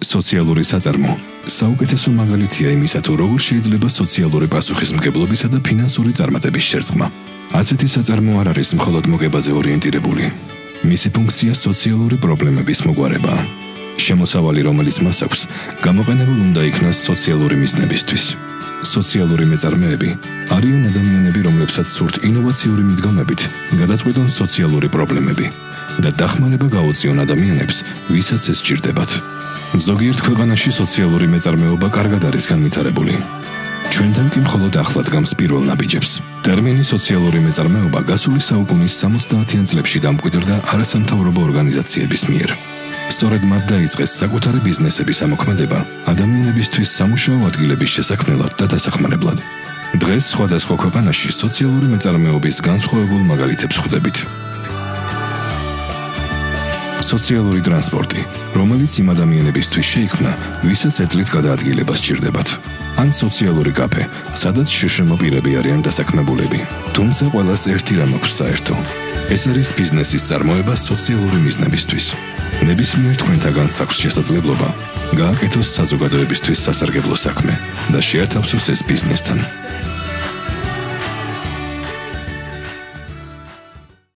სოციალური საწარმო საუკეთესო მაგალითია იმისა, თუ როგორ შეიძლება სოციალური პასუხისმგებლობისა და ფინანსური წარმატების შერწყმა. ასეთი საწარმო არ არის მხოლოდ მოგებაზე ორიენტირებული. მისი ფუნქცია სოციალური პრობლემების მოგვარებაა. შემოსავალი, რომელიც მას აქვს, გამოყენებულ უნდა იქნას სოციალური მიზნებისთვის. სოციალური მეწარმეები არიან ადამიანები, რომლებსაც სურთ ინოვაციური მიდგომებით გადაწყვეტონ სოციალური პრობლემები და დახმარება გაუწიონ ადამიანებს, ვისაც ეს სჭირდებათ. ზოგიერთ ქვეყანაში სოციალური მეწარმეობა კარგად არის განვითარებული. ჩვენთან კი მხოლოდ ახლად გავს პირველ ნაბიჯებს. ტერმინი სოციალური მეწარმეობა გასული საუკუნის 70-იან წლებში დამკვიდრდა არასამთავრობო ორგანიზაციების მიერ. სწორედ მათ დაიწყეს საკუთარი ბიზნესების ამოქმედება ადამიანებისთვის სამუშაო ადგილების შესაქმნელად და დასახმარებლად. დღეს სხვადასხვა ქვეყანაში სოციალური მეწარმეობის განსხვავებულ მაგალითებს ხვდებით. სოციალური ტრანსპორტი, რომელიც იმ ადამიანებისთვის შეიქმნა, ვისაც ეწლით გადაადგილება სჭირდებათ. ან სოციალური კაფე, სადაც შშმ პირები არიან დასაქმებულები. თუმცა ყველას ერთი რამ აქვს საერთო. ეს არის ბიზნესის წარმოება სოციალური მიზნებისთვის. ნებისმიერ თქვენთაგანს აქვს შესაძლებლობა გააკეთოს საზოგადოებისთვის სასარგებლო საქმე და შეათავსოს ეს ბიზნესთან.